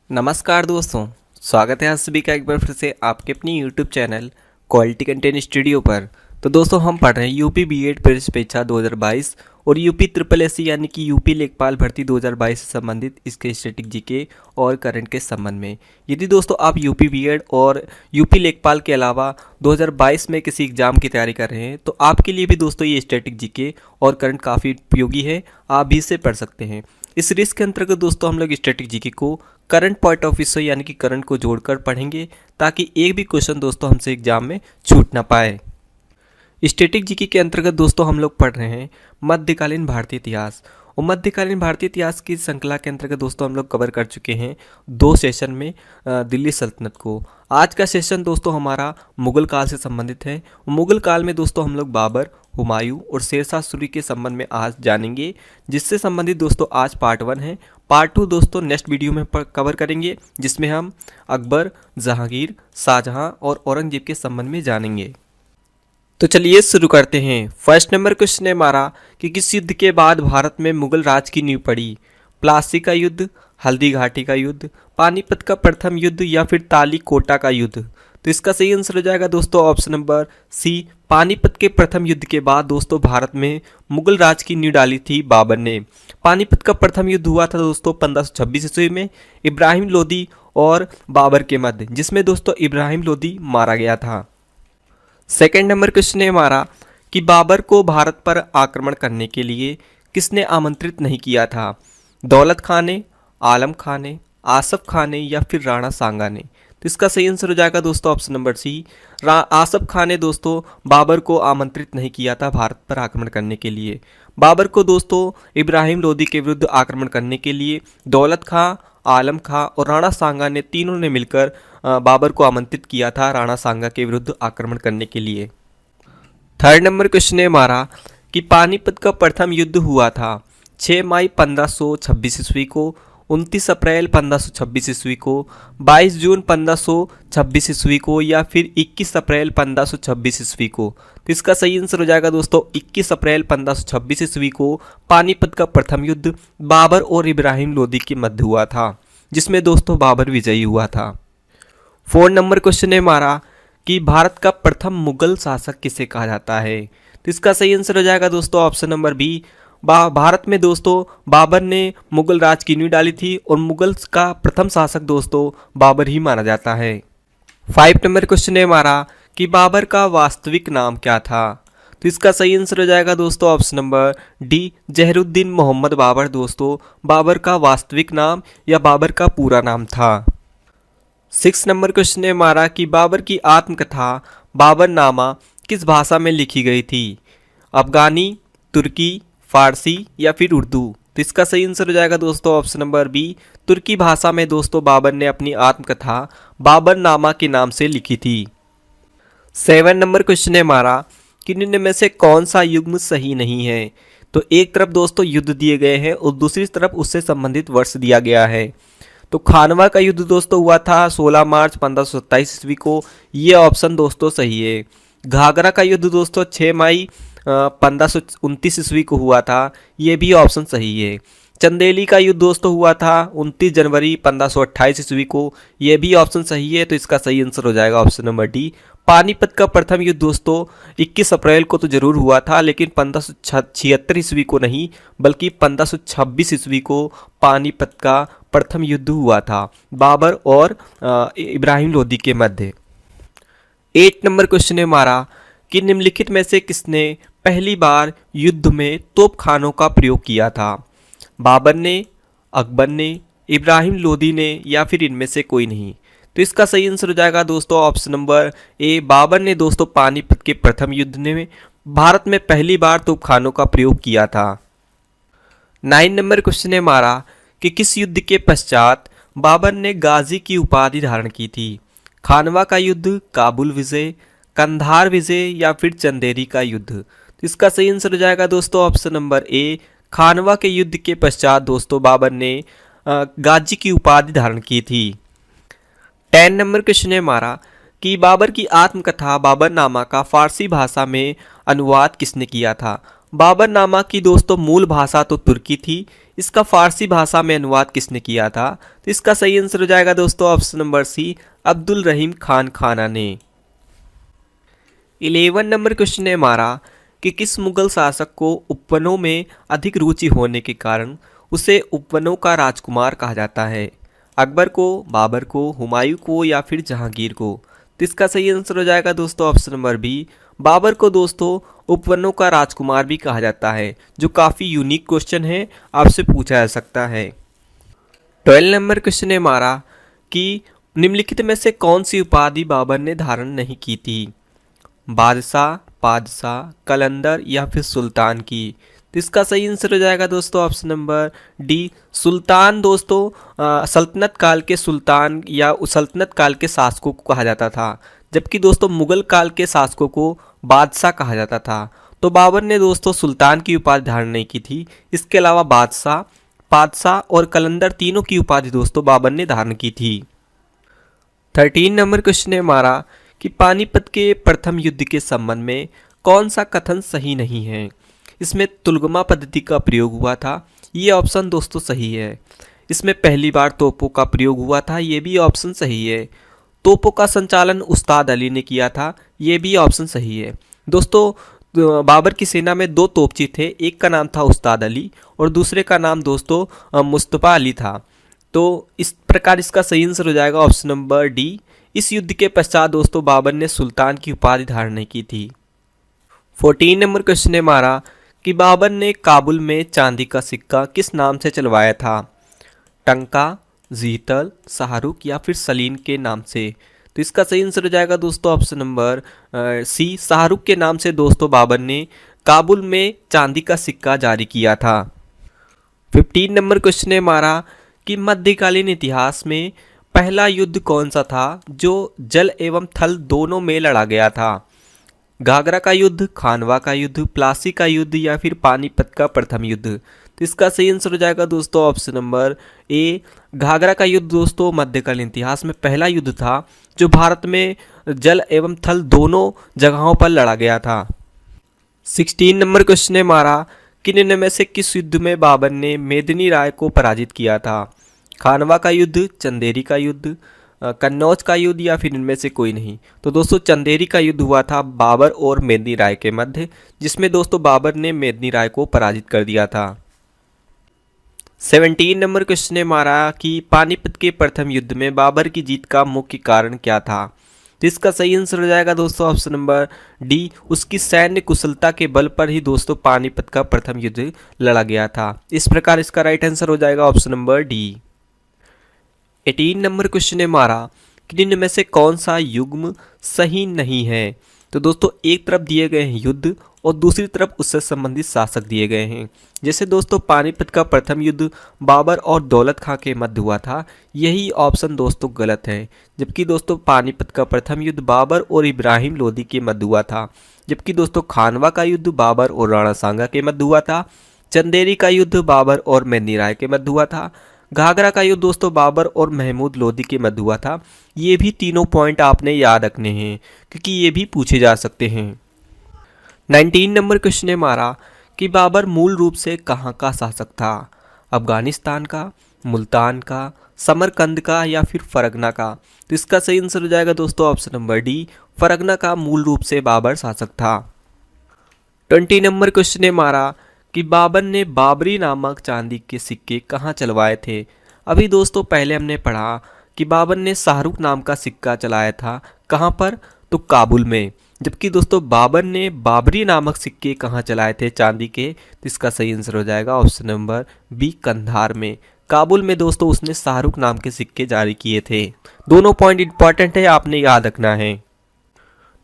नमस्कार दोस्तों, स्वागत है आप सभी का एक बार फिर से आपके अपनी YouTube channel quality content studio पर। तो दोस्तों हम पढ़ रहे हैं यूपी बीएड परीक्षा 2022 और यूपी ट्रिपल एससी यानी कि यूपी लेखपाल भर्ती 2022 से संबंधित इसके स्टैटिक जीके और करंट के संबंध में। यदि दोस्तों आप यूपी बीएड और यूपी लेखपाल के अलावा 2022 में किसी एग्जाम की तैयारी कर रहे हैं तो आपके लिए भी दोस्तों ये स्टैटिक जीके और करंट काफ़ी उपयोगी है, आप भी इसे पढ़ सकते हैं। इस सीरीज के अंतर्गत दोस्तों हम लोग स्टैटिक जीके को करंट पॉइंट ऑफ व्यू से यानी कि करंट को जोड़कर पढ़ेंगे ताकि एक भी क्वेश्चन दोस्तों हमसे एग्जाम में छूट ना पाए। स्टैटिक जीके के अंतर्गत दोस्तों हम लोग पढ़ रहे हैं मध्यकालीन भारतीय इतिहास और मध्यकालीन भारतीय इतिहास की श्रृंखला के अंतर्गत दोस्तों हम लोग कवर कर चुके हैं 2 सेशन में दिल्ली सल्तनत को। आज का सेशन दोस्तों हमारा मुगल काल से संबंधित है। मुगल काल में दोस्तों हम लोग बाबर, हुमायूं और शेरशाह सूरी के संबंध में आज जानेंगे, जिससे संबंधित दोस्तों आज पार्ट 1 है। पार्ट 2 दोस्तों नेक्स्ट वीडियो में कवर करेंगे, जिसमें हम अकबर, जहांगीर, शाहजहां और औरंगजेब के संबंध में जानेंगे। तो चलिए शुरू करते हैं। फर्स्ट नंबर क्वेश्चन है हमारा कि किस युद्ध के बाद भारत में मुगल राज की नींव पड़ी? प्लासी का युद्ध, हल्दी घाटी का युद्ध, पानीपत का प्रथम युद्ध या फिर ताली कोटा का युद्ध? तो इसका सही आंसर हो जाएगा दोस्तों ऑप्शन नंबर सी, पानीपत के प्रथम युद्ध के बाद दोस्तों भारत में मुगल राज की नींव डाली थी बाबर ने। पानीपत का प्रथम युद्ध हुआ था दोस्तों 1526 ईस्वी में इब्राहिम लोदी और बाबर के मध्य, जिसमें दोस्तों इब्राहिम लोदी मारा गया था। सेकेंड नंबर क्वेश्चन है हमारा कि बाबर को भारत पर आक्रमण करने के लिए किसने आमंत्रित नहीं किया था? दौलत खान ने, आलम खान ने, आसफ खान ने या फिर राणा सांगा ने? तो इसका सही आंसर हो जाएगा दोस्तों option number C, Asaf Khan ने दोस्तों बाबर को आमंत्रित नहीं किया था भारत पर आक्रमण करने के लिए। बाबर को दोस्तों इब्राहिम लोदी के विरुद्ध आक्रमण करने के लिए दौलत खां, आलम खां और राणा सांगा ने तीनों ने मिलकर बाबर को आमंत्रित किया था राणा सांगा के विरुद्ध आक्रमण करने के लिए। थर्ड नंबर क्वेश्चन है हमारा कि पानीपत का प्रथम युद्ध हुआ था 6 मई 1526 ईस्वी को, 29 अप्रैल 1526 ईस्वी को, 22 जून 1526 ईस्वी को या फिर 21 अप्रैल 1526 ईस्वी को? तो इसका सही आंसर हो जाएगा दोस्तों 21 अप्रैल 1526 ईस्वी को पानीपत का प्रथम युद्ध बाबर और इब्राहिम लोदी के मध्य हुआ था, जिसमें दोस्तों बाबर विजयी हुआ था। फोर्थ नंबर क्वेश्चन है हमारा कि भारत का प्रथम मुगल शासक किसे कहा जाता है? तो इसका सही आंसर हो जाएगा दोस्तों ऑप्शन नंबर बी, भारत में दोस्तों बाबर ने मुगल राज की नींव डाली थी और मुगल का प्रथम शासक दोस्तों बाबर ही माना जाता है। 5 नंबर क्वेश्चन है हमारा कि बाबर का वास्तविक नाम क्या था? तो इसका सही आंसर हो जाएगा दोस्तों option number D, Zahiruddin Muhammad Babar दोस्तों बाबर का वास्तविक नाम या बाबर का पूरा नाम था। 6 नंबर क्वेश्चन है हमारा कि बाबर की आत्मकथा बाबरनामा किस भाषा में लिखी गई थी? अफगानी, तुर्की, फारसी या फिर उर्दू? तो इसका सही आंसर हो जाएगा दोस्तों ऑप्शन नंबर बी, तुर्की भाषा में दोस्तों बाबर ने अपनी आत्मकथा बाबरनामा के नाम से लिखी थी। 7 नंबर क्वेश्चन है हमारा कि निम्न में से कौन सा युग्म सही नहीं है? तो एक तरफ दोस्तों युद्ध दिए गए हैं और दूसरी तरफ उससे संबंधित वर्ष दिया गया है। तो खानवा का युद्ध दोस्तों हुआ था 16 मार्च 1527 ईस्वी को, ये ऑप्शन दोस्तों सही है। घाघरा का युद्ध दोस्तों 6 मई 1529 ईस्वी को हुआ था, ये भी ऑप्शन सही है। चंदेली का युद्ध दोस्तों हुआ था 29 जनवरी 1528 ईस्वी को, ये भी ऑप्शन सही है। तो इसका सही आंसर हो जाएगा ऑप्शन नंबर डी। पानीपत का प्रथम युद्ध दोस्तों 21 अप्रैल को तो जरूर हुआ था, लेकिन 1576 ईस्वी को नहीं बल्कि 1526 ईस्वी को पानीपत का प्रथम युद्ध हुआ था बाबर और इब्राहिम लोदी के मध्य। 8 नंबर क्वेश्चन है हमारा कि निम्नलिखित में से किसने पहली बार युद्ध में तोपखानों का प्रयोग किया था? बाबर ने, अकबर ने, इब्राहिम लोदी ने या फिर इनमें से कोई नहीं? तो इसका सही आंसर हो जाएगा दोस्तों ऑप्शन नंबर ए, बाबर ने दोस्तों पानीपत के प्रथम युद्ध में भारत में पहली बार तोपखानों का प्रयोग किया था। 9 नंबर क्वेश्चन है हमारा कि किस युद्ध के पश्चात बाबर ने गाजी की उपाधि धारण की थी? खानवा का युद्ध, काबुल विजय, कंधार विजय या फिर चंदेरी का युद्ध? तो इसका सही आंसर हो जाएगा दोस्तों ऑप्शन नंबर ए, खानवा के युद्ध के पश्चात दोस्तों बाबर ने गाजी की उपाधि धारण की थी। 10 नंबर क्वेश्चन है हमारा कि बाबर की आत्मकथा बाबरनामा का फारसी भाषा में अनुवाद किसने किया था? बाबर नामा की दोस्तों मूल भाषा तो तुर्की थी, इसका फारसी भाषा में अनुवाद किसने किया था? तो इसका सही आंसर हो जाएगा दोस्तों ऑप्शन नंबर सी, अब्दुल रहीम खान खाना ने। 11 नंबर क्वेश्चन ने हमारा कि किस मुगल शासक को उपवनों में अधिक रुचि होने के कारण उसे उपवनों का राजकुमार कहा जाता है? अकबर को, बाबर को, हुमायूं को या फिर जहांगीर को? तो इसका सही आंसर हो जाएगा दोस्तों ऑप्शन नंबर बी, बाबर को दोस्तों उपवनों का राजकुमार भी कहा जाता है, जो काफ़ी यूनिक क्वेश्चन है, आपसे पूछा जा सकता है। 12 नंबर क्वेश्चन है हमारा कि निम्नलिखित में से कौन सी उपाधि बाबर ने धारण नहीं की थी? बादशाह, पादशाह, कलंदर या फिर सुल्तान की? तो इसका सही आंसर हो जाएगा दोस्तों ऑप्शन नंबर डी, सुल्तान दोस्तों सल्तनत काल के सुल्तान या सल्तनत काल के शासकों को कहा जाता था, जबकि दोस्तों मुगल काल के शासकों को बादशाह कहा जाता था। तो बाबर ने दोस्तों सुल्तान की उपाधि धारण नहीं की थी, इसके अलावा बादशाह, पादशाह और कलंदर तीनों की उपाधि दोस्तों बाबर ने धारण की थी। 13 नंबर क्वेश्चन है हमारा कि पानीपत के प्रथम युद्ध के संबंध में कौन सा कथन सही नहीं है? इसमें तुलगमा पद्धति का प्रयोग हुआ था, ये ऑप्शन दोस्तों सही है। इसमें पहली बार तोपों का प्रयोग हुआ था, ये भी ऑप्शन सही है। तोपों का संचालन उस्ताद अली ने किया था, ये भी ऑप्शन सही है। दोस्तों बाबर की सेना में दो तोपची थे, एक का नाम था उस्ताद अली और दूसरे का नाम दोस्तों मुस्तफ़ा अली था। तो इस प्रकार इसका सही आंसर हो जाएगा ऑप्शन नंबर डी। इस युद्ध के पश्चात दोस्तों बाबर ने सुल्तान की उपाधि धारण नहीं की थी। 14 नंबर क्वेश्चन है हमारा कि बाबर ने काबुल में चांदी का सिक्का किस नाम से चलवाया था? टंका, जीतल, शाहरुख या फिर सलीन के नाम से? तो इसका सही आंसर हो जाएगा दोस्तों ऑप्शन नंबर सी, शाहरुख के नाम से दोस्तों बाबर ने काबुल में चांदी का सिक्का जारी किया था। 15 नंबर क्वेश्चन है हमारा कि मध्यकालीन इतिहास में पहला युद्ध कौन सा था जो जल एवं थल दोनों में लड़ा गया था? घाघरा का युद्ध, खानवा का युद्ध, प्लासी का युद्ध या फिर पानीपत का प्रथम युद्ध? तो इसका सही आंसर हो जाएगा दोस्तों ऑप्शन नंबर ए, घाघरा का युद्ध दोस्तों मध्यकालीन इतिहास में पहला युद्ध था जो भारत में जल एवं थल दोनों जगहों पर लड़ा गया था। 16 नंबर क्वेश्चन है हमारा कि निम्न में से किस युद्ध में बाबर ने मेदिनी राय को पराजित किया था? खानवा का युद्ध, चंदेरी का युद्ध, कन्नौज का युद्ध या फिर इनमें से कोई नहीं? तो दोस्तों चंदेरी का युद्ध हुआ था बाबर और मेदिनी राय के मध्य, जिसमें दोस्तों बाबर ने मेदिनी राय को पराजित कर दिया था। 17 नंबर क्वेश्चन है हमारा कि पानीपत के प्रथम युद्ध में बाबर की जीत का मुख्य कारण क्या था? तो इसका सही आंसर हो जाएगा दोस्तों ऑप्शन नंबर डी, उसकी सैन्य कुशलता के बल पर ही दोस्तों पानीपत का प्रथम युद्ध लड़ा गया था। इस प्रकार इसका राइट आंसर हो जाएगा option number D. 18 number question है हमारा कि निम्न में से कौन सा युग्म सही नहीं है? तो दोस्तों एक तरफ दिए गए हैं युद्ध और दूसरी तरफ उससे संबंधित शासक दिए गए हैं। जैसे दोस्तों पानीपत का प्रथम युद्ध बाबर और दौलत खां के मध्य हुआ था, यही ऑप्शन दोस्तों गलत है। जबकि दोस्तों पानीपत का प्रथम युद्ध बाबर और इब्राहिम लोदी के मध्य हुआ था, जबकि दोस्तों खानवा का युद्ध बाबर और राणा सांगा के मध्य हुआ था। चंदेरी का युद्ध बाबर और मेदिनी राय के मध्य हुआ था। घाघरा का युद्ध दोस्तों बाबर और महमूद लोदी के मध्य हुआ था। ये भी तीनों पॉइंट आपने याद रखने हैं क्योंकि ये भी पूछे जा सकते हैं। 19 नंबर क्वेश्चन है हमारा कि बाबर मूल रूप से कहाँ का शासक था? अफगानिस्तान का, मुल्तान का, समरकंद का या फिर फरगना का? तो इसका सही आंसर हो जाएगा दोस्तों ऑप्शन नंबर डी, फरगना का मूल रूप से बाबर शासक था। 20 नंबर क्वेश्चन है हमारा कि बाबर ने बाबरी नामक चांदी के सिक्के कहाँ चलवाए थे? अभी दोस्तों पहले हमने पढ़ा कि बाबर ने शाहरुख नाम का सिक्का चलाया था, कहाँ पर? तो काबुल में। जबकि दोस्तों बाबर ने बाबरी नामक सिक्के कहाँ चलाए थे चांदी के? तो इसका सही आंसर हो जाएगा ऑप्शन नंबर बी, कंधार में। काबुल में दोस्तों उसने शाहरुख नाम के सिक्के जारी किए थे। दोनों पॉइंट इंपॉर्टेंट है, आपने याद रखना है।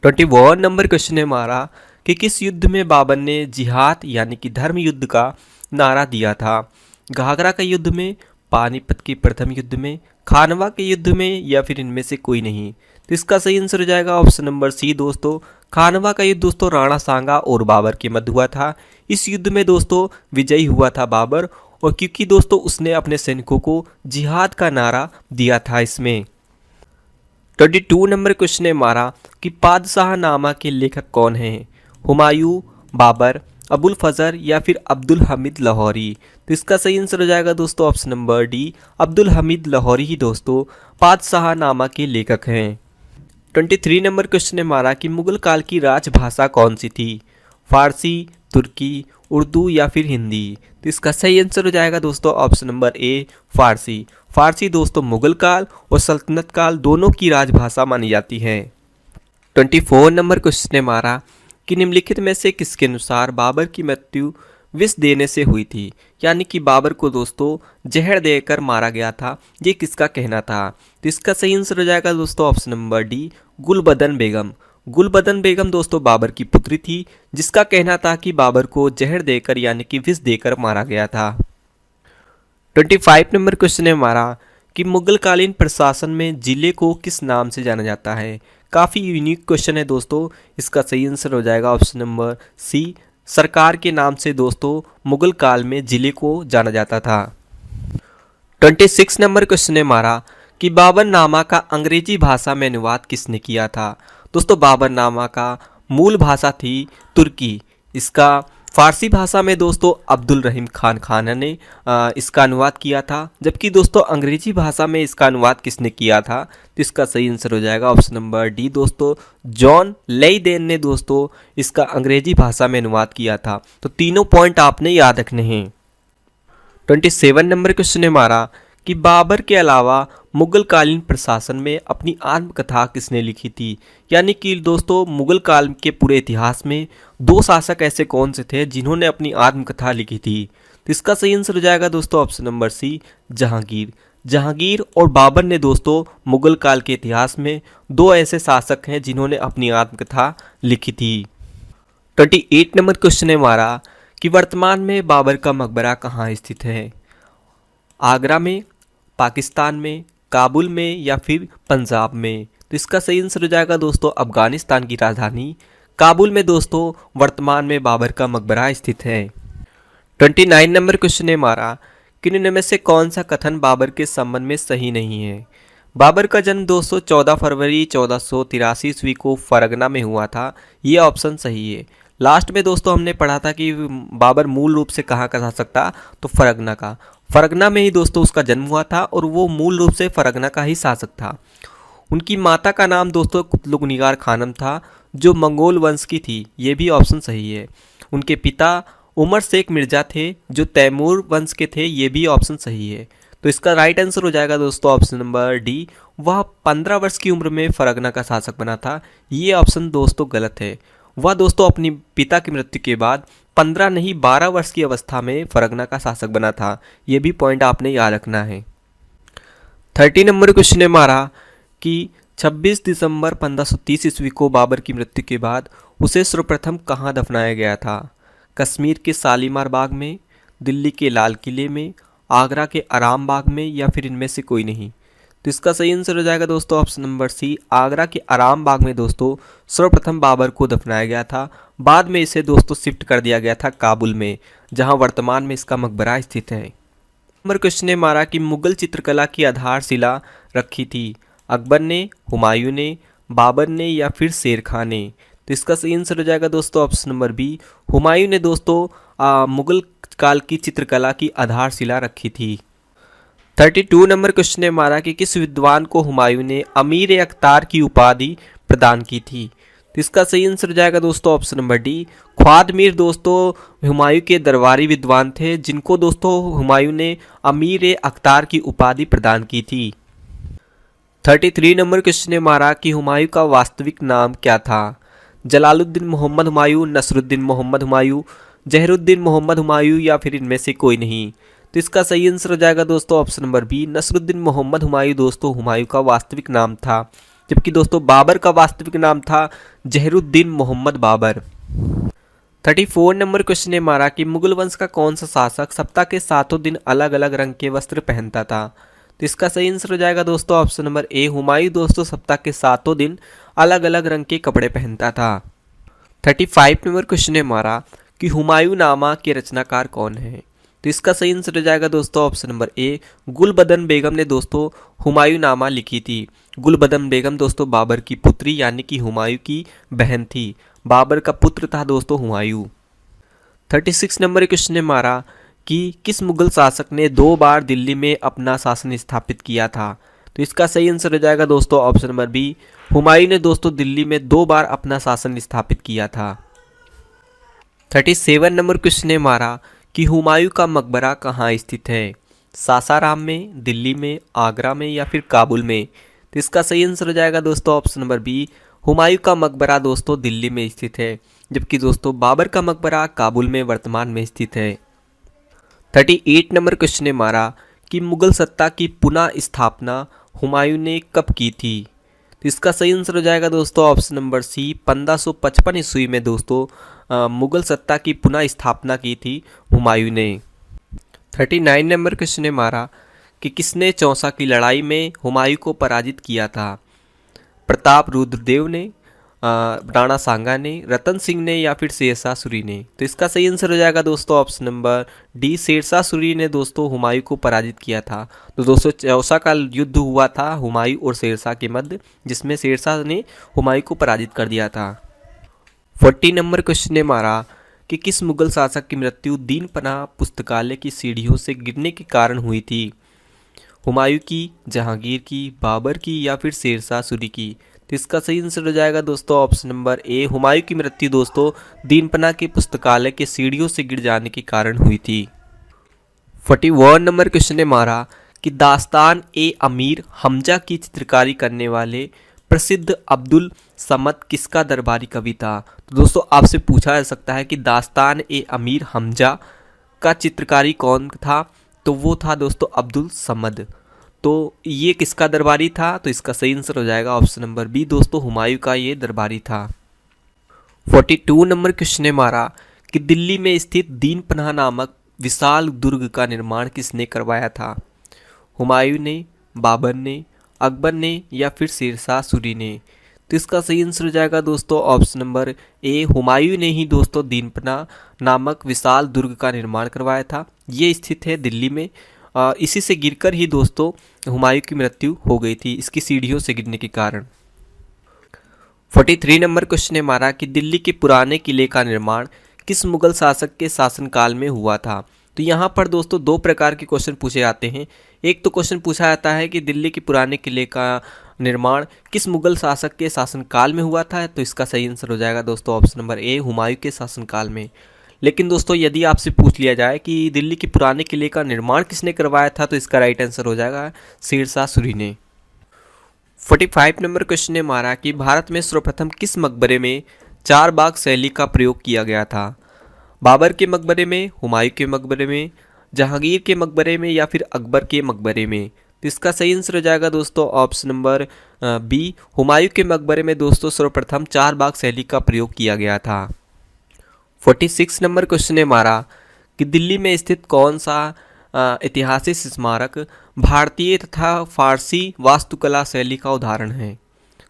21 नंबर क्वेश्चन है हमारा कि किस युद्ध में बाबर ने जिहाद यानी कि धर्म युद्ध का नारा दिया था? घाघरा के युद्ध में, पानीपत के प्रथम युद्ध में, खानवा के युद्ध में या फिर इनमें से कोई नहीं? तो इसका सही आंसर हो जाएगा ऑप्शन नंबर सी दोस्तों, खानवा का युद्ध दोस्तों राणा सांगा और बाबर के मध्य हुआ था। इस युद्ध में दोस्तों विजयी हुआ था बाबर, और क्योंकि दोस्तों उसने अपने सैनिकों को जिहाद का नारा दिया था इसमें। 22 नंबर क्वेश्चन है हमारा कि पादशाह नामा के लेखक कौन हैं? हुमायूं, बाबर, अबुल फजर या फिर अब्दुल हमीद लाहौरी। तो इसका सही आंसर हो जाएगा दोस्तों option number D, Abdul Hamid Lahori ही दोस्तों पातशाहनामा के लेखक हैं। 23 नंबर क्वेश्चन है हमारा कि मुगल काल की राजभाषा कौन सी थी? फारसी, तुर्की, उर्दू या फिर हिंदी। तो इसका सही आंसर हो जाएगा दोस्तों ऑप्शन नंबर ए, फारसी। फारसी दोस्तों मुगल काल और सल्तनत काल दोनों की राजभाषा मानी जाती है। 24 नंबर क्वेश्चन है हमारा कि निम्नलिखित में से किसके अनुसार बाबर की मृत्यु विष देने से हुई थी? यानी कि बाबर को दोस्तों जहर देकर मारा गया था, ये किसका कहना था? तो इसका सही आंसर हो जाएगा दोस्तों ऑप्शन नंबर डी, गुलबदन बेगम। गुलबदन बेगम दोस्तों बाबर की पुत्री थी, जिसका कहना था कि बाबर को जहर देकर यानी कि विष देकर मारा गया था। 25 नंबर क्वेश्चन है हमारा कि मुगल कालीन प्रशासन में जिले को किस नाम से जाना जाता है? काफ़ी यूनिक क्वेश्चन है दोस्तों। इसका सही आंसर हो जाएगा ऑप्शन नंबर सी, सरकार के नाम से दोस्तों मुगल काल में जिले को जाना जाता था। 26 नंबर क्वेश्चन है हमारा कि बाबरनामा का अंग्रेजी भाषा में अनुवाद किसने किया था? दोस्तों बाबरनामा का मूल भाषा थी तुर्की। इसका फारसी भाषा में दोस्तों अब्दुल रहीम खान ने इसका अनुवाद किया था, जबकि दोस्तों अंग्रेजी भाषा में इसका अनुवाद किसने किया था? तो इसका सही आंसर हो जाएगा ऑप्शन नंबर डी दोस्तों, जॉन लेइडेन ने दोस्तों इसका अंग्रेजी भाषा में अनुवाद किया था। तो तीनों पॉइंट आपने याद रखने हैं। 27 नंबर क्वेश्चन है हमारा कि बाबर के अलावा मुगल कालीन प्रशासन में अपनी आत्मकथा किसने लिखी थी? यानी कि दोस्तों मुगल काल के पूरे इतिहास में दो शासक ऐसे कौन से थे जिन्होंने अपनी आत्मकथा लिखी थी? तो इसका सही आंसर हो जाएगा दोस्तों option number C, Jahangir. Jahangir और बाबर ने दोस्तों मुगल काल के इतिहास में दो ऐसे शासक हैं जिन्होंने अपनी आत्मकथा लिखी थी। 28 नंबर क्वेश्चन है हमारा कि वर्तमान में बाबर का मकबरा कहाँ स्थित है? आगरा में, पाकिस्तान में, काबुल में या फिर पंजाब में। तो इसका सही आंसर हो जाएगा दोस्तों अफगानिस्तान की राजधानी काबुल में दोस्तों वर्तमान में बाबर का मकबरा स्थित है। 29 नंबर क्वेश्चन है हमारा कि निम्न में से कौन सा कथन बाबर के संबंध में सही नहीं है? बाबर का जन्म दोस्तों 14 फरवरी 1483 ईस्वी को फरगना में हुआ था, ये ऑप्शन सही है। लास्ट में दोस्तों हमने पढ़ा था कि बाबर मूल रूप से कहाँ का शासक था, तो फरगना का। फरगना में ही दोस्तों उसका जन्म हुआ था और वो मूल रूप से फरगना का ही शासक था। उनकी माता का नाम दोस्तों कुतलुग निगार खानम था, जो मंगोल वंश की थी, ये भी ऑप्शन सही है। उनके पिता उमर शेख मिर्जा थे, जो तैमूर वंश के थे, ये भी ऑप्शन सही है। तो इसका राइट आंसर हो जाएगा दोस्तों ऑप्शन नंबर डी, वह 15 वर्ष की उम्र में फरगना का शासक बना था, ये ऑप्शन दोस्तों गलत है। वह दोस्तों अपनी पिता की मृत्यु के बाद 15 नहीं 12 वर्ष की अवस्था में फरगना का शासक बना था, ये भी पॉइंट आपने याद रखना है। 30 नंबर क्वेश्चन है हमारा कि 26 दिसंबर 1530 ईस्वी को बाबर की मृत्यु के बाद उसे सर्वप्रथम कहाँ दफनाया गया था? कश्मीर के शालीमार बाग में, दिल्ली के लाल किले में, आगरा के आराम बाग में या फिर इनमें से कोई नहीं। तो इसका सही आंसर हो जाएगा दोस्तों ऑप्शन नंबर सी, आगरा के आराम बाग में दोस्तों सर्वप्रथम बाबर को दफनाया गया था। बाद में इसे दोस्तों शिफ्ट कर दिया गया था काबुल में, जहां वर्तमान में इसका मकबरा स्थित है। नंबर क्वेश्चन है हमारा कि मुगल चित्रकला की आधारशिला रखी थी अकबर ने, हुमायूं ने, बाबर ने या फिर शेर खान ने। तो इसका सही आंसर हो जाएगा दोस्तों ऑप्शन नंबर बी, हुमायूं ने दोस्तों मुगल काल की चित्रकला की आधारशिला रखी थी। 32 नंबर क्वेश्चन है हमारा कि किस विद्वान को हुमायूं ने अमीर अख्तार की उपाधि प्रदान की थी? तो इसका सही आंसर हो जाएगा दोस्तों ऑप्शन नंबर डी, ख्वाद मीर दोस्तों हुमायूं के दरबारी विद्वान थे, जिनको दोस्तों हुमायूं ने अमीर अख्तार की उपाधि प्रदान की थी। 33 नंबर क्वेश्चन है हमारा कि हुमायूं का वास्तविक नाम क्या था? जलालुद्दीन मोहम्मद हुमायूं, नसरुद्दीन मोहम्मद हुमायूं, जहरुद्दीन मोहम्मद हुमायूं या फिर इनमें से कोई नहीं। तो इसका सही आंसर हो जाएगा दोस्तों option number B, Nasiruddin Muhammad Humayun दोस्तों हुमायूं का वास्तविक नाम था, जबकि दोस्तों बाबर का वास्तविक नाम था जहरुद्दीन मोहम्मद बाबर। 34 नंबर क्वेश्चन है हमारा कि मुगल वंश का कौन सा शासक सप्ताह के 7 दिन अलग अलग रंग के वस्त्र पहनता था? तो इसका सही आंसर हो जाएगा दोस्तों ऑप्शन नंबर ए, हुमायूं दोस्तों सप्ताह के 7 दिन अलग अलग रंग के कपड़े पहनता था। 35 नंबर क्वेश्चन है हमारा कि हुमायूं नामा के रचनाकार कौन है? तो इसका सही आंसर हो जाएगा दोस्तों ऑप्शन नंबर ए, गुलबदन बेगम ने दोस्तों हुमायूं नामा लिखी थी। गुलबदन बेगम दोस्तों बाबर की पुत्री यानी कि हुमायूं की बहन थी। बाबर का पुत्र था दोस्तों हुमायूं। 36 नंबर क्वेश्चन ने मारा कि किस मुगल शासक ने 2 बार दिल्ली में अपना शासन स्थापित किया था। तो इसका सही आंसर हो जाएगा दोस्तों ऑप्शन नंबर बी, हुमायूं ने दोस्तों दिल्ली में 2 बार अपना शासन स्थापित किया था। 37 नंबर क्वेश्चन ने मारा कि हुमायूं का मकबरा कहाँ स्थित है, सासाराम में, दिल्ली में, आगरा में या फिर काबुल में। तो इसका सही आंसर हो जाएगा दोस्तों ऑप्शन नंबर बी, हुमायूं का मकबरा दोस्तों दिल्ली में स्थित है, जबकि दोस्तों बाबर का मकबरा काबुल में वर्तमान में स्थित है। 38 नंबर क्वेश्चन ने मारा कि मुगल सत्ता की पुनः स्थापना हुमायूं ने कब की थी। तो इसका सही आंसर हो जाएगा दोस्तों ऑप्शन नंबर सी, 1555 ईस्वी में दोस्तों मुगल सत्ता की पुनः स्थापना की थी हुमायूं ने। 39 नंबर क्वेश्चन ने मारा कि किसने चौसा की लड़ाई में हुमायूं को पराजित किया था, प्रताप रुद्रदेव ने, राणा सांगा ने, रतन सिंह ने या फिर शेरशाह सूरी ने। तो इसका सही आंसर हो जाएगा दोस्तों option number D, Sher Shah Suri ने दोस्तों हुमायूं को पराजित किया था। तो दोस्तों चौसा का युद्ध हुआ था हुमायूं और शेरशाह के मध्य, जिसमें शेरशाह ने हुमायूं को पराजित कर दिया था। 40 नंबर क्वेश्चन ने मारा कि किस मुगल शासक की मृत्यु दीन पनाह पुस्तकालय की सीढ़ियों से गिरने के कारण हुई थी, हुमायूं की, जहांगीर की, बाबर की या फिर शेरशाह सूरी की। तो इसका सही आंसर हो जाएगा दोस्तों ऑप्शन नंबर ए, हुमायूं की मृत्यु दोस्तों दीन पनाह के पुस्तकालय के सीढ़ियों से गिर जाने के कारण हुई थी। 41 नंबर क्वेश्चन ने मारा कि दास्तान ए अमीर हमजा की चित्रकारी करने वाले प्रसिद्ध अब्दुल समद किसका दरबारी कवि था। तो दोस्तों आपसे पूछा जा सकता है कि दास्तान ए अमीर हमजा का चित्रकारी कौन था, तो वो था दोस्तों अब्दुल समद। तो ये किसका दरबारी था, तो इसका सही आंसर हो जाएगा ऑप्शन नंबर बी, दोस्तों हुमायूं का ये दरबारी था। 42 नंबर क्वेश्चन ने मारा कि दिल्ली में स्थित दीन पनाह नामक विशाल दुर्ग का निर्माण किसने करवाया था, हुमायूं ने, बाबर ने, अकबर ने या फिर शेरशाह सूरी ने। तो इसका सही आंसर हो जाएगा दोस्तों ऑप्शन नंबर ए, हुमायूं ने ही दोस्तों दीन पनाह नामक विशाल दुर्ग का निर्माण करवाया था। ये स्थित है दिल्ली में, इसी से गिरकर ही दोस्तों हुमायूं की मृत्यु हो गई थी, इसकी सीढ़ियों से गिरने के कारण। 43 नंबर क्वेश्चन ने मारा कि दिल्ली के पुराने किले का निर्माण किस मुगल शासक के शासनकाल में हुआ था। तो यहाँ पर दोस्तों 2 प्रकार के क्वेश्चन पूछे जाते हैं। एक तो क्वेश्चन पूछा जाता है कि दिल्ली के पुराने किले का निर्माण किस मुगल शासक के शासनकाल में हुआ था, तो इसका सही आंसर हो जाएगा दोस्तों ऑप्शन नंबर ए, हुमायूं के शासनकाल में। लेकिन दोस्तों यदि आपसे पूछ लिया जाए कि दिल्ली के पुराने किले का निर्माण किसने करवाया था, तो इसका राइट आंसर हो जाएगा शेरशाह सूरी ने। 45 नंबर क्वेश्चन ने मारा कि भारत में सर्वप्रथम किस मकबरे में 4 बाग शैली का प्रयोग किया गया था, बाबर के मकबरे में, हुमायूं के मकबरे में, जहांगीर के मकबरे में या फिर अकबर के मकबरे में। तो इसका सही आंसर हो जाएगा दोस्तों ऑप्शन नंबर बी, हुमायूं के मकबरे में दोस्तों सर्वप्रथम 4 बाग शैली का प्रयोग किया गया था। 46 नंबर क्वेश्चन ने मारा कि दिल्ली में स्थित कौन सा ऐतिहासिक स्मारक भारतीय तथा फारसी वास्तुकला शैली का उदाहरण है,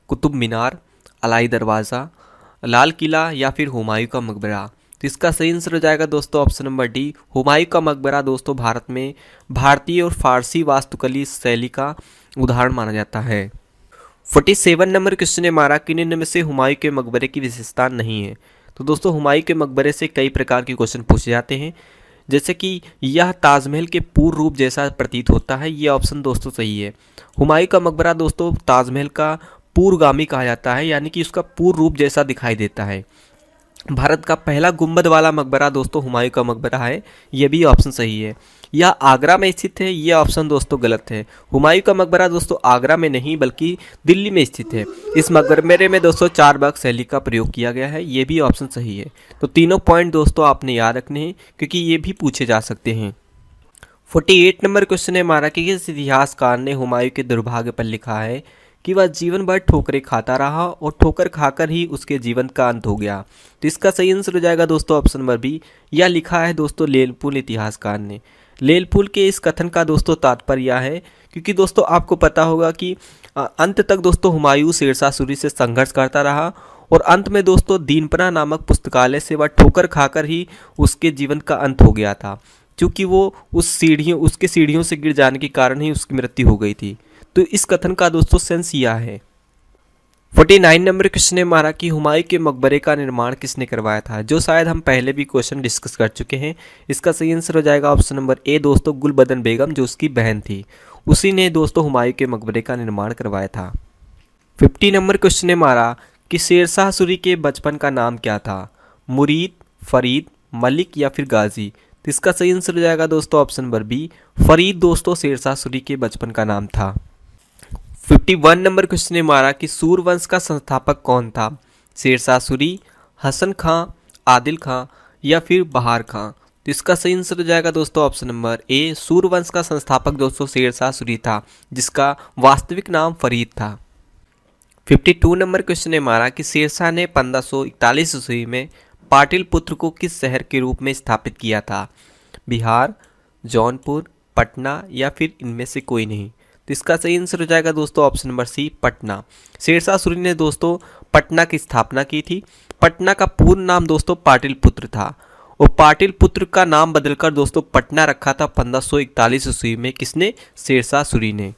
कुतुब मीनार, अलाई दरवाज़ा, लाल किला या फिर हुमायूं का मकबरा। तो इसका सही आंसर हो जाएगा दोस्तों ऑप्शन नंबर डी, हुमायूं का मकबरा दोस्तों भारत में भारतीय और फारसी वास्तुकला शैली का उदाहरण माना जाता है। 47 नंबर क्वेश्चन ने मारा कि निम्न में से हुमायूं के मकबरे की विशेषता नहीं है। तो दोस्तों हुमायूं के मकबरे से कई प्रकार के क्वेश्चन पूछे जाते हैं, जैसे कि यह ताजमहल के पूर्ण रूप जैसा प्रतीत होता है, ये ऑप्शन दोस्तों सही है। हुमायूं का मकबरा दोस्तों ताजमहल का पूर्वगामी कहा जाता है, यानी कि उसका पूर्ण रूप जैसा दिखाई देता है। भारत का पहला गुंबद वाला मकबरा दोस्तों हुमायूं का मकबरा है, यह भी ऑप्शन सही है। यह आगरा में स्थित है, यह ऑप्शन दोस्तों गलत है। हुमायूं का मकबरा दोस्तों आगरा में नहीं बल्कि दिल्ली में स्थित है। इस मकबरे में दोस्तों 4 बाग शैली का प्रयोग किया गया है, ये भी ऑप्शन सही है। तो तीनों पॉइंट दोस्तों आपने याद रखने हैं क्योंकि ये भी पूछे जा सकते हैं। 48 नंबर क्वेश्चन है हमारा कि किस इतिहासकार ने हुमायूं के दुर्भाग्य पर लिखा है कि वह जीवन भर ठोकरें खाता रहा और ठोकर खाकर ही उसके जीवन का अंत हो गया। तो इसका सही आंसर हो जाएगा दोस्तों ऑप्शन नंबर बी, यह लिखा है दोस्तों लेलपुल इतिहासकार ने। लेलपुल के इस कथन का दोस्तों तात्पर्य यह है क्योंकि दोस्तों आपको पता होगा कि अंत तक दोस्तों हुमायूं शेरशाह सूरी से संघर्ष करता रहा और अंत में दोस्तों दीनपना नामक पुस्तकालय से वह ठोकर खाकर ही उसके जीवन का अंत हो गया था, क्योंकि वो उसके सीढ़ियों से गिर जाने के कारण ही उसकी मृत्यु हो गई थी। तो इस कथन का दोस्तों सेंस यह है। 49 नंबर क्वेश्चन ने मारा कि हुमायूं के मकबरे का निर्माण किसने करवाया था, जो शायद हम पहले भी क्वेश्चन डिस्कस कर चुके हैं। इसका सही आंसर हो जाएगा ऑप्शन नंबर ए दोस्तों, गुलबदन बेगम, जो उसकी बहन थी। उसी ने दोस्तों हुमायूं के मकबरे का निर्माण करवाया था। 50 नंबर क्वेश्चन ने मारा कि शेरशाह सूरी के बचपन का नाम क्या था, मुरीद, फरीद, मलिक या फिर गाजी। तो इसका सही आंसर हो जाएगा दोस्तों ऑप्शन नंबर बी, फरीद दोस्तों शेरशाह सूरी के बचपन का नाम था। 51 नंबर क्वेश्चन ने मारा कि सूरवंश का संस्थापक कौन था, शेरशाह सूरी, हसन खां, आदिल खां या फिर बहार खां। तो इसका सही आंसर हो जाएगा दोस्तों ऑप्शन नंबर ए, सूरवंश का संस्थापक दोस्तों शेरशाह सूरी था, जिसका वास्तविक नाम फरीद था। 52 नंबर क्वेश्चन ने मारा कि शेरशाह ने 1541 ईस्वी में पाटलिपुत्र को किस शहर के रूप में स्थापित किया था, बिहार, जौनपुर, पटना या फिर इनमें से कोई नहीं। तो इसका सही आंसर हो जाएगा दोस्तों option number C, Patna. Sher Shah Suri ने दोस्तों पटना की स्थापना की थी। पटना का पूर्ण नाम दोस्तों पाटलिपुत्र था और पाटलिपुत्र का नाम बदलकर दोस्तों पटना रखा था 1541 ईस्वी में, किसने, शेरशाह सूरी ने।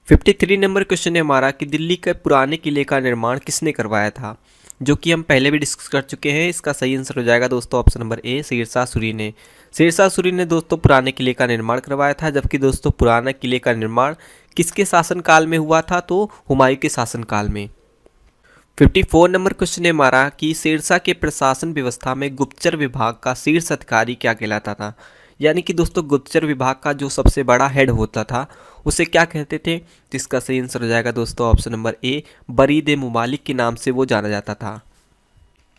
53 नंबर क्वेश्चन ने हमारा कि दिल्ली के पुराने किले का निर्माण किसने करवाया था, जो कि हम पहले भी डिस्कस कर चुके हैं। इसका सही आंसर हो जाएगा दोस्तों option number A, Sher Shah Suri ने। शेरशाह सूरी ने दोस्तों पुराने किले का निर्माण करवाया था, जबकि दोस्तों पुराने किले का निर्माण किसके शासनकाल में हुआ था, तो हुमायूं के शासनकाल में। 54 नंबर क्वेश्चन ने मारा कि शेरशाह के प्रशासन व्यवस्था में गुप्तचर विभाग का शीर्ष अधिकारी क्या कहलाता था, यानी कि दोस्तों गुप्तचर विभाग का जो सबसे बड़ा हेड होता था उसे क्या कहते थे। तो इसका सही आंसर हो जाएगा दोस्तों ऑप्शन नंबर ए, बरीद ए मुमालिक के नाम से वो जाना जाता था।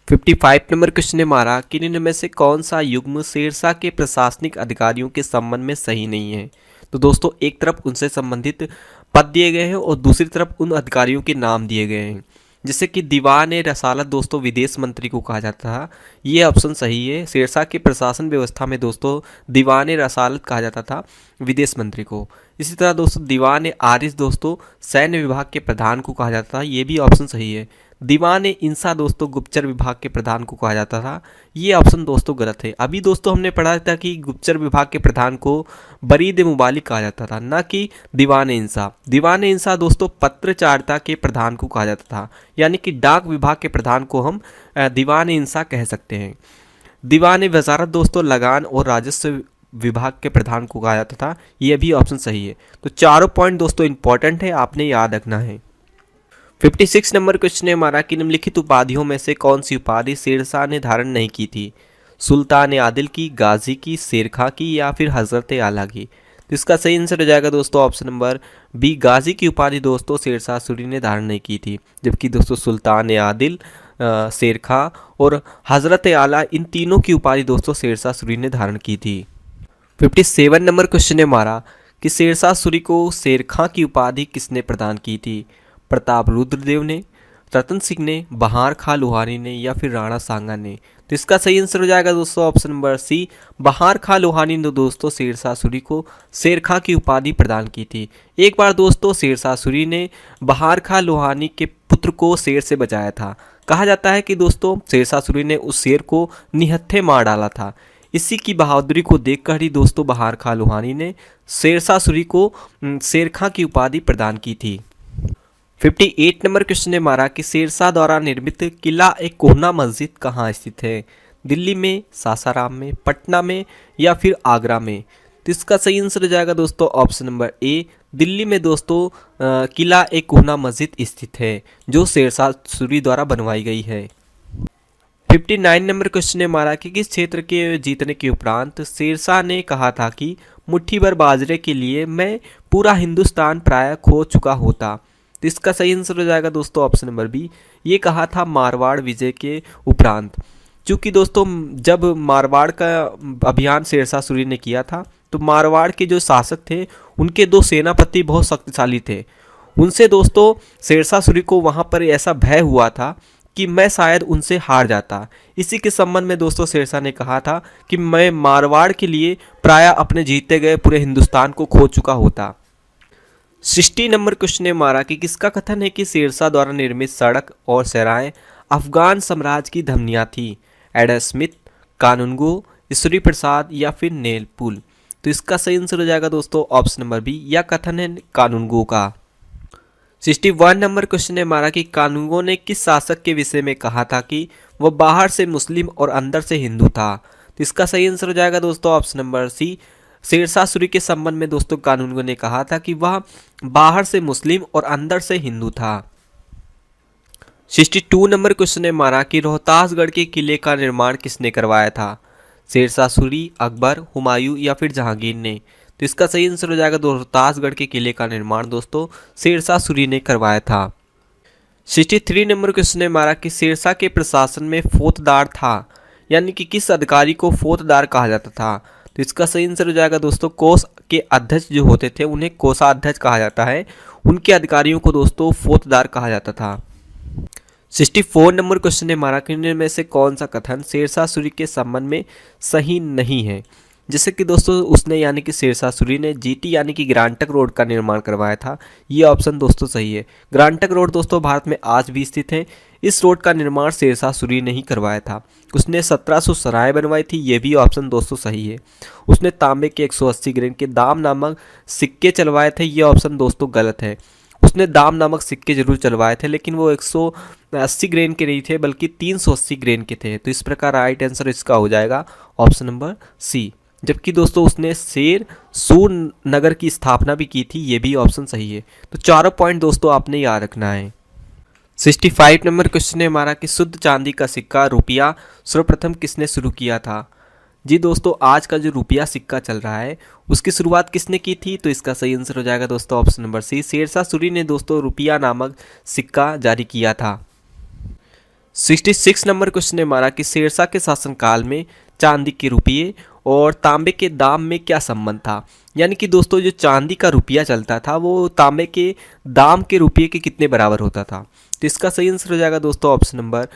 55 नंबर क्वेश्चन ने मारा कि इनमें से कौन सा युग्म शेरशाह के प्रशासनिक अधिकारियों के संबंध में सही नहीं है। तो दोस्तों एक तरफ उनसे संबंधित पद दिए गए हैं और दूसरी तरफ उन अधिकारियों के नाम दिए गए हैं, जैसे कि दीवान ए रसालत दोस्तों विदेश मंत्री को कहा जाता था, ये ऑप्शन सही है। शेरशाह के प्रशासन व्यवस्था में दोस्तों दीवान ए रसालत कहा जाता था विदेश मंत्री को। इसी तरह दोस्तों दीवान ए आरिस दोस्तों सैन्य विभाग के प्रधान को कहा जाता था, ये भी ऑप्शन सही है। दीवान ए इंसा दोस्तों गुप्तचर विभाग के प्रधान को कहा जाता था, ये ऑप्शन दोस्तों गलत है। अभी दोस्तों हमने पढ़ा था कि गुप्तचर विभाग के प्रधान को बरीद ए मुबालिक कहा जाता था, ना कि दीवान ए इंसा। दीवान ए इंसा दोस्तों पत्रचारिता के प्रधान को कहा जाता था, यानी कि डाक विभाग के प्रधान को हम दीवान ए इंसा कह सकते हैं। दीवान ए वजारत दोस्तों लगान और राजस्व विभाग के प्रधान को कहा जाता था, ये भी ऑप्शन सही है। तो चारों पॉइंट दोस्तों इंपॉर्टेंट है, आपने याद रखना है। 56 नंबर क्वेश्चन है हमारा कि निम्नलिखित उपाधियों में से कौन सी उपाधि शेरशाह ने धारण नहीं की थी, सुल्तान आदिल की, गाजी की, शेरखां की या फिर हजरत आला की। तो इसका सही आंसर हो जाएगा दोस्तों ऑप्शन नंबर बी, गाजी की उपाधि दोस्तों शेरशाह सूरी ने धारण नहीं की थी, जबकि दोस्तों सुल्तान आदिल, शेरखां और हजरत आला इन तीनों की उपाधि दोस्तों शेरशाह सूरी ने धारण की थी। 57 नंबर क्वेश्चन ने हमारा कि शेरशाह सूरी को शेरखां की उपाधि किसने प्रदान की थी, प्रताप रुद्रदेव ने, रतन सिंह ने, बहार खां लोहानी ने या फिर राणा सांगा ने। तो इसका सही आंसर हो जाएगा दोस्तों ऑप्शन नंबर सी, बहार खां लोहानी ने दोस्तों शेरशाह सूरी को शेरखां की उपाधि प्रदान की थी। एक बार दोस्तों शेरशाह सूरी ने बहार खां लोहानी के पुत्र को शेर से बचाया था। कहा जाता है कि दोस्तों शेरशाह सूरी ने उस शेर को निहत्थे मार डाला था। इसी की बहादुरी को देखकर ही दोस्तों बहार खां लोहानी ने शेरशाह सूरी को शेरखां की उपाधि प्रदान की थी। 58 नंबर क्वेश्चन ने मारा कि शेरशाह द्वारा निर्मित किला एक कोहना मस्जिद कहाँ स्थित है, दिल्ली में, सासाराम में, पटना में या फिर आगरा में। तो इसका सही आंसर हो जाएगा दोस्तों ऑप्शन नंबर ए, दिल्ली में दोस्तों किला एक कोहना मस्जिद स्थित है, जो शेरशाह सूरी द्वारा बनवाई गई है। 59 नंबर क्वेश्चन ने मारा कि किस क्षेत्र के जीतने के उपरांत शेरशाह ने कहा था कि मुट्ठी भर बाजरे के लिए मैं पूरा हिंदुस्तान प्राय खो चुका होता। तो इसका सही आंसर हो जाएगा दोस्तों ऑप्शन नंबर बी, ये कहा था मारवाड़ विजय के उपरांत। क्योंकि दोस्तों जब मारवाड़ का अभियान शेरशाह सूरी ने किया था तो मारवाड़ के जो शासक थे उनके दो सेनापति बहुत शक्तिशाली थे। उनसे दोस्तों शेरशाह सूरी को वहाँ पर ऐसा भय हुआ था कि मैं शायद उनसे हार जाता। इसी के संबंध में दोस्तों शेरशाह ने कहा था कि मैं मारवाड़ के लिए प्राय अपने जीते गए पूरे हिंदुस्तान को खो चुका होता। 60 नंबर क्वेश्चन ने मारा कि किसका कथन है कि शेरशाह द्वारा निर्मित सड़क और सराय अफगान साम्राज्य की धमनियाँ थी, एडम स्मिथ, कानूनगो, ईश्वरी प्रसाद या फिर नेलपुल। तो इसका सही आंसर हो जाएगा दोस्तों ऑप्शन नंबर बी, यह कथन है कानूनगो का। 61 नंबर क्वेश्चन ने हमारा कि कानूनगो ने किस शासक के विषय में कहा था कि वह बाहर से मुस्लिम और अंदर से हिंदू था। तो इसका सही आंसर हो जाएगा दोस्तों option number C. Sher Shah Suri के संबंध में दोस्तों कानूनगो ने कहा था कि वह बाहर से मुस्लिम और अंदर से हिंदू था। 62 नंबर क्वेश्चन ने हमारा कि रोहतासगढ़ के किले का निर्माण किसने करवाया था। शेरशाह सूरी, अकबर, हुमायूं या फिर जहांगीर ने। तो इसका सही आंसर हो जाएगा रोहतासगढ़ के किले का निर्माण दोस्तों शेरशाह सूरी ने करवाया था। 63 नंबर क्वेश्चन ने हमारा कि शेरशाह के प्रशासन में फौजदार था, यानी कि किस अधिकारी को फौजदार कहा जाता था। तो इसका सही आंसर हो जाएगा दोस्तों कोष के अध्यक्ष जो होते थे उन्हें कोषाध्यक्ष कहा जाता है, उनके अधिकारियों को दोस्तों फौजदार कहा जाता था। 64 नंबर क्वेश्चन ने हमारा कि निम्न में से कौन सा कथन शेरशाह सूरी के संबंध में सही नहीं है। जैसे कि दोस्तों उसने यानी कि शेरशाह सूरी ने जीटी यानी कि ग्रांटक रोड का निर्माण करवाया था, ये ऑप्शन दोस्तों सही है। ग्रांटक रोड दोस्तों भारत में आज भी स्थित है। इस रोड का निर्माण शेरशाह सूरी ने ही करवाया था। उसने 1700 सराय बनवाई थी, ये भी ऑप्शन दोस्तों सही है। उसने तांबे के 180 ग्रेन के दाम नामक सिक्के चलवाए थे, ये ऑप्शन दोस्तों गलत है। उसने दाम नामक सिक्के जरूर चलवाए थे लेकिन वो 180 ग्रेन के नहीं थे बल्कि 380 ग्रेन के थे। तो इस प्रकार राइट आंसर इसका हो जाएगा ऑप्शन नंबर सी। जबकि दोस्तों उसने शेर सूर नगर की स्थापना भी की थी, ये भी ऑप्शन सही है। तो चारों पॉइंट दोस्तों आपने याद रखना है। 65 नंबर क्वेश्चन है हमारा कि शुद्ध चांदी का सिक्का रुपया सर्वप्रथम किसने शुरू किया था। जी दोस्तों आज का जो रुपया सिक्का चल रहा है उसकी शुरुआत किसने की थी। तो इसका सही आंसर हो जाएगा दोस्तों option number C. Sher Shah Suri ने दोस्तों रुपया नामक सिक्का जारी किया था। 66 नंबर क्वेश्चन है हमारा कि शेरशाह के शासनकाल में चांदी के रुपये और तांबे के दाम में क्या संबंध था। यानी कि दोस्तों जो चांदी का रुपया चलता था वो तांबे के दाम के रुपये के कितने बराबर होता था। तो इसका सही आंसर हो जाएगा दोस्तों ऑप्शन नंबर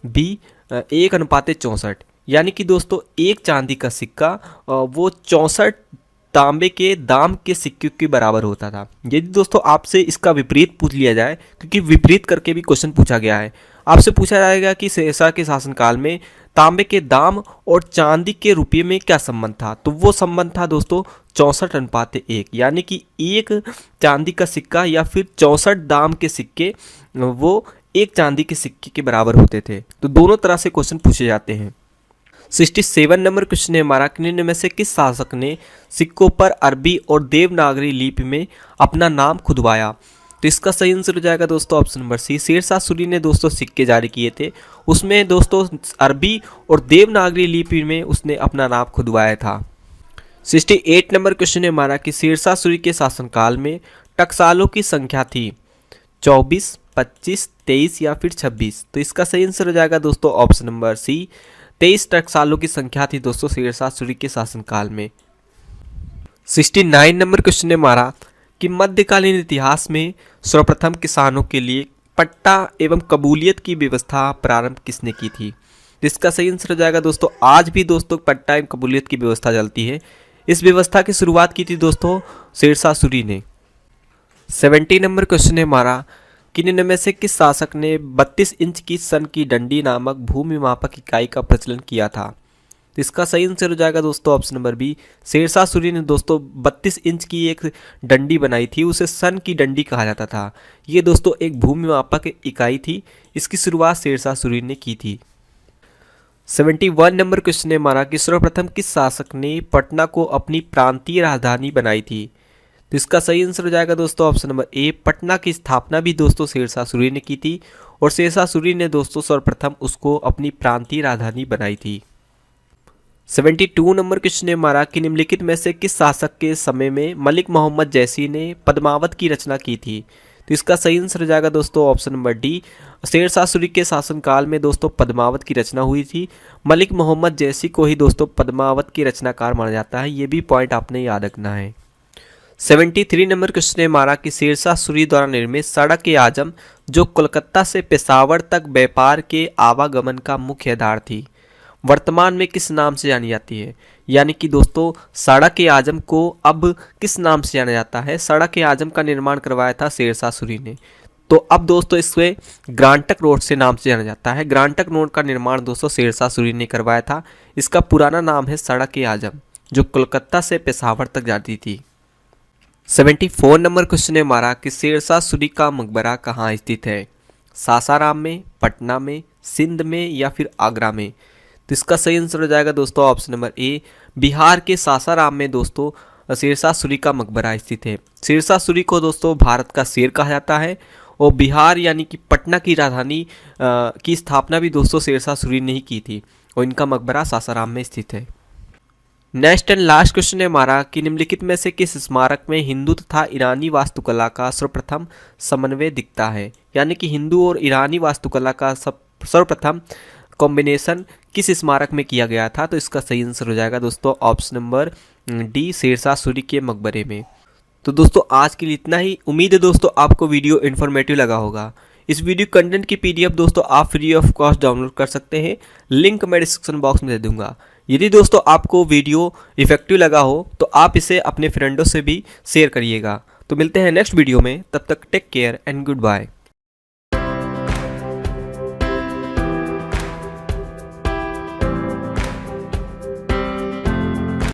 बी 1:64। यानी कि दोस्तों एक चांदी का सिक्का वो 64 तांबे के दाम के सिक्के के बराबर होता था। यदि दोस्तों आपसे इसका विपरीत पूछ लिया जाए, क्योंकि विपरीत करके भी क्वेश्चन पूछा गया है, आपसे पूछा जाएगा कि शेरशाह के शासनकाल में तांबे के दाम और चांदी के रुपये में क्या संबंध था, तो वो संबंध था दोस्तों 64:1। यानी कि एक चांदी का सिक्का या फिर 64 दाम के सिक्के वो एक चांदी के सिक्के के बराबर होते थे। तो दोनों तरह से क्वेश्चन पूछे जाते हैं। 67 नंबर क्वेश्चन है हमारा कि निम्न में से किस शासक ने सिक्कों पर अरबी और देवनागरी लिपि में अपना नाम खुदवाया। तो इसका सही आंसर हो जाएगा दोस्तों option number C. Sher Shah Suri ने दोस्तों सिक्के जारी किए थे, उसमें दोस्तों अरबी और देवनागरी लिपि में उसने अपना नाम खुदवाया था। 68 नंबर क्वेश्चन है हमारा कि शेरशाह सूरी के शासनकाल में टकसालों की संख्या थी 24, 25, 23 या फिर 26। तो इसका सही आंसर हो जाएगा दोस्तों ऑप्शन नंबर सी। 23 टकसालों की संख्या थी दोस्तों शेरशाह सूरी के शासनकाल में। 69 नंबर क्वेश्चन है हमारा कि मध्यकालीन इतिहास में सर्वप्रथम किसानों के लिए पट्टा एवं कबूलियत की व्यवस्था प्रारंभ किसने की थी। इसका सही आंसर हो जाएगा दोस्तों आज भी दोस्तों पट्टा एवं कबूलियत की व्यवस्था चलती है। इस व्यवस्था की शुरुआत की थी दोस्तों शेरशाह सूरी ने। 70 नंबर क्वेश्चन है हमारा कि निम्न में से किस शासक ने 32 इंच की सन की डंडी नामक भूमि मापक इकाई का प्रचलन किया था। तो इसका सही आंसर हो जाएगा दोस्तों option number B. Sher Shah Suri ने दोस्तों 32 इंच की एक डंडी बनाई थी, उसे सन की डंडी कहा जाता था। ये दोस्तों एक भूमि मापक इकाई थी, इसकी शुरुआत शेरशाह सूरी ने की थी। 71 नंबर क्वेश्चन है हमारा कि सर्वप्रथम किस शासक ने पटना को अपनी प्रांतीय राजधानी बनाई थी। तो इसका सही आंसर हो जाएगा दोस्तों ऑप्शन नंबर ए। पटना की स्थापना भी दोस्तों शेरशाह सूरी ने की थी और शेरशाह सूरी ने दोस्तों सर्वप्रथम उसको अपनी प्रांतीय राजधानी बनाई थी। 72 नंबर क्वेश्चन है हमारा कि निम्नलिखित में से किस शासक के समय में मलिक मोहम्मद जैसी ने पद्मावत की रचना की थी। तो इसका सही आंसर हो जाएगा दोस्तों option number D. Sher Shah Suri के शासनकाल में दोस्तों पद्मावत की रचना हुई थी। मलिक मोहम्मद जैसी को ही दोस्तों पद्मावत की रचनाकार माना जाता है, ये भी पॉइंट आपने याद रखना है। 73 नंबर क्वेश्चन है हमारा कि शेरशाह सूरी द्वारा निर्मित सड़क ए आजम जो कोलकाता से पेशावर तक व्यापार के आवागमन का मुख्य आधार थी, वर्तमान में किस नाम से जानी जाती है। यानी कि दोस्तों सड़क ए आजम को अब किस नाम से जाना जाता है। सड़क ए आजम का निर्माण करवाया था शेरशाह सूरी ने, तो अब दोस्तों इससे ग्रांटक रोड से नाम से जाना जाता है। ग्रांटक रोड का निर्माण दोस्तों शेरशाह सूरी ने करवाया था। इसका पुराना नाम है सड़क ए आजम जो कोलकाता से पेशावर तक जाती थी। 74 नंबर क्वेश्चन है हमारा कि शेरशाह सूरी का मकबरा कहाँ स्थित है। सासाराम में, पटना में, सिंध में या फिर आगरा में। तो इसका सही आंसर हो जाएगा दोस्तों ऑप्शन नंबर ए, बिहार के सासाराम में दोस्तों शेरशाह सूरी का मकबरा स्थित है। शेरशाह सूरी को दोस्तों भारत का शेर कहा जाता है और बिहार यानी कि पटना की राजधानी की स्थापना भी दोस्तों शेरशाह सूरी ने ही की थी और इनका मकबरा सासाराम में स्थित है। नेक्स्ट एंड लास्ट क्वेश्चन है हमारा कि निम्नलिखित में से किस स्मारक में हिंदू तथा ईरानी वास्तुकला का सर्वप्रथम समन्वय दिखता है। यानी कि हिंदू और ईरानी वास्तुकला का सर्वप्रथम कॉम्बिनेशन किस स्मारक में किया गया था। तो इसका सही आंसर हो जाएगा दोस्तों option number D, Sher Shah Suri के मकबरे में। तो दोस्तों आज के लिए इतना ही। उम्मीद है दोस्तों आपको वीडियो इन्फॉर्मेटिव लगा होगा। इस वीडियो कंटेंट की पीडीएफ दोस्तों आप फ्री ऑफ कॉस्ट डाउनलोड कर सकते हैं, लिंक मैं डिस्क्रिप्शन बॉक्स में दे दूंगा। यदि दोस्तों आपको वीडियो इफेक्टिव लगा हो तो आप इसे अपने फ्रेंडों से भी शेयर करिएगा। तो मिलते हैं नेक्स्ट वीडियो में, तब तक take care and good bye.